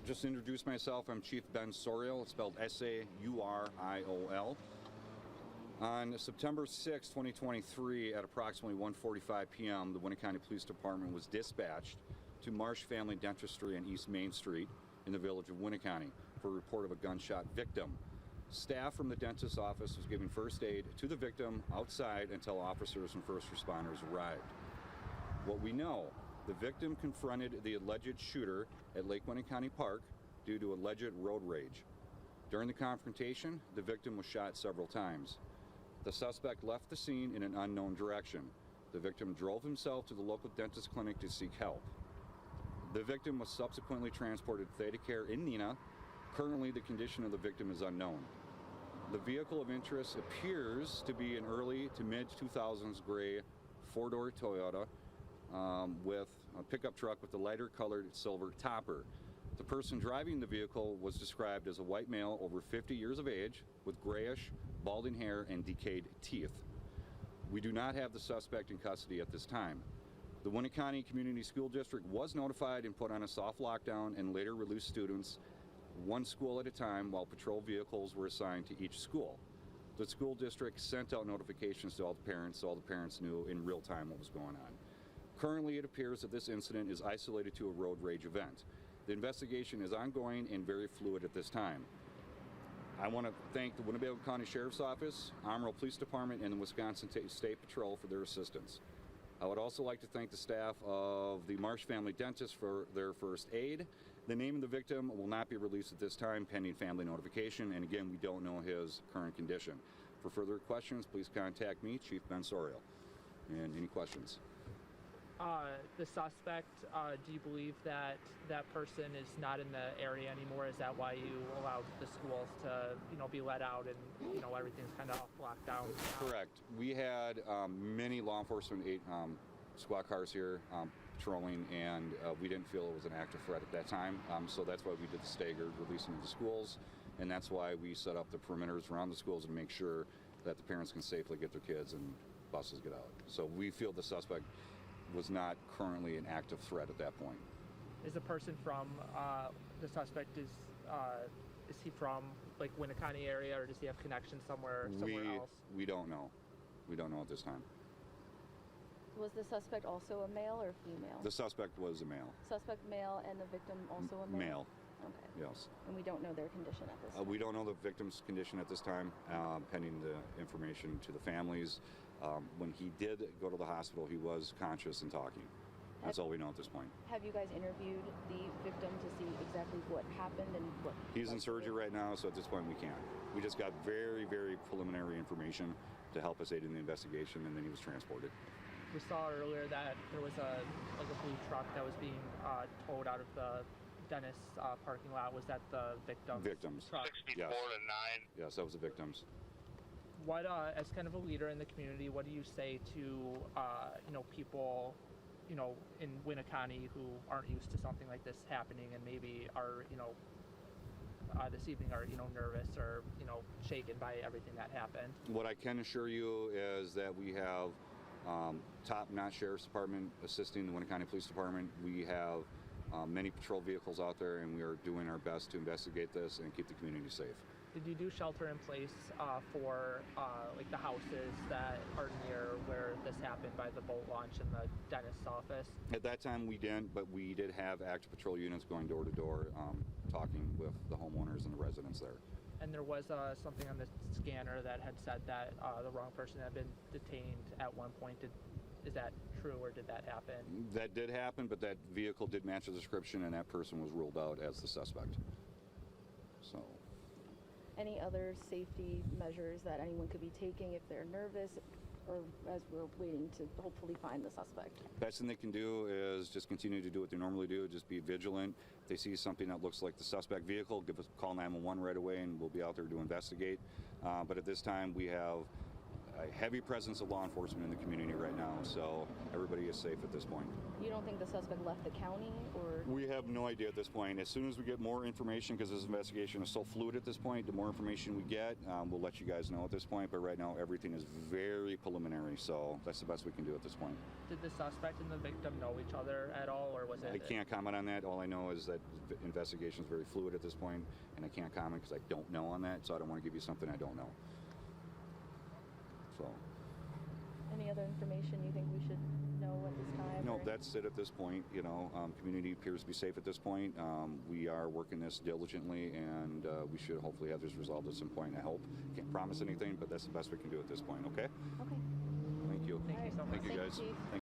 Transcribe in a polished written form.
Just to introduce myself, I'm Chief Ben Soriol. It's spelled S-A-U-R-I-O-L. On September 6, 2023, at approximately 1:45 p.m., the Winneconne Police Department was dispatched to Marsh Family Dentistry on East Main Street in the village of Winneconne for a report of a gunshot victim. Staff from the dentist's office was giving first aid to the victim outside until officers and first responders arrived. What we know, the victim confronted the alleged shooter at Lake Winneconne Park due to alleged road rage. During the confrontation, the victim was shot several times. The suspect left the scene in an unknown direction. The victim drove himself to the local dentist clinic to seek help. The victim was subsequently transported to Theta Care in Neenah. Currently, the condition of the victim is unknown. The vehicle of interest appears to be an early to mid-2000s gray four-door Toyota with a pickup truck with a lighter colored silver topper. The person driving the vehicle was described as a white male over 50 years of age with grayish, balding hair and decayed teeth. We do not have the suspect in custody at this time. The Winneconne Community School District was notified and put on a soft lockdown and later released students one school at a time while patrol vehicles were assigned to each school. The school district sent out notifications to all the parents so all the parents knew in real time what was going on. Currently, it appears that this incident is isolated to a road rage event. The investigation is ongoing and very fluid at this time. I want to thank the Winnebago County Sheriff's Office, Amarillo Police Department, and the Wisconsin State Patrol for their assistance. I would also like to thank the staff of the Marsh Family Dentist for their first aid. The name of the victim will not be released at this time, pending family notification, and again, we don't know his current condition. For further questions, please contact me, Chief Ben Soriol. And any questions? The suspect, do you believe that that person is not in the area anymore? Is that why you allowed the schools to, be let out and, everything's kind of off lockdown? Correct. We had many law enforcement squad cars here patrolling, and we didn't feel it was an active threat at that time. So that's why we did the staggered releasing of the schools, and that's why we set up the perimeters around the schools to make sure that the parents can safely get their kids and buses get out. So we feel the suspect was not currently an active threat at that point. Is the person from the suspect is he from like Winneconne area, or does he have connections somewhere else? We don't know. We don't know at this time. Was the suspect also a male or female? The suspect was a male. Suspect male, and the victim also a male? Male. Okay. Yes. And we don't know their condition at this time? We don't know the victim's condition at this time, pending the information to the families. When he did go to the hospital, he was conscious and talking. That's all we know at this point. Have you guys interviewed the victim to see exactly what happened and what? He's in surgery right now, so at this point we can't. We just got very, very preliminary information to help us aid in the investigation, and then he was transported. We saw earlier that there was a blue truck that was being towed out of the dentist's parking lot. Was that the victim's truck? 64 to 9. Yes, that was the victim's. What, as kind of a leader in the community, what do you say to, people, in Winneconne who aren't used to something like this happening and maybe are, this evening are, nervous or, shaken by everything that happened? What I can assure you is that we have top-notch Sheriff's Department assisting the Winneconne Police Department. We have many patrol vehicles out there, and we are doing our best to investigate this and keep the community safe. Did you do shelter in place for like the houses that are near where this happened by the boat launch in the dentist's office? At that time we didn't, but we did have active patrol units going door to door, talking with the homeowners and the residents there. And there was something on the scanner that had said that the wrong person had been detained at one point. Is that true, or did that happen? That did happen, but that vehicle did match the description, and that person was ruled out as the suspect. So. Any other safety measures that anyone could be taking if they're nervous, or as we're waiting to hopefully find the suspect? Best thing they can do is just continue to do what they normally do, just be vigilant. If they see something that looks like the suspect vehicle, give us a call 911 right away, and we'll be out there to investigate. But at this time, we have a heavy presence of law enforcement in the community right now, so everybody is safe at this point. You don't think the suspect left the county, or? We have no idea at this point. As soon as we get more information, because this investigation is so fluid at this point, the more information we get, we'll let you guys know at this point. But right now, everything is very preliminary, so that's the best we can do at this point. Did the suspect and the victim know each other at all, or was it? I can't comment on that. All I know is that the investigation is very fluid at this point, and I can't comment because I don't know on that, so I don't want to give you something I don't know. So. Any other information you think we should know at this time? No, or? that's it at this point. You know, community appears to be safe at this point. We are working this diligently, and we should hopefully have this resolved at some point. I hope. Can't promise anything, but that's the best we can do at this point. Okay. Okay. Thank you. Thank you so much. Thank you, Thank you, guys. Chief. Thank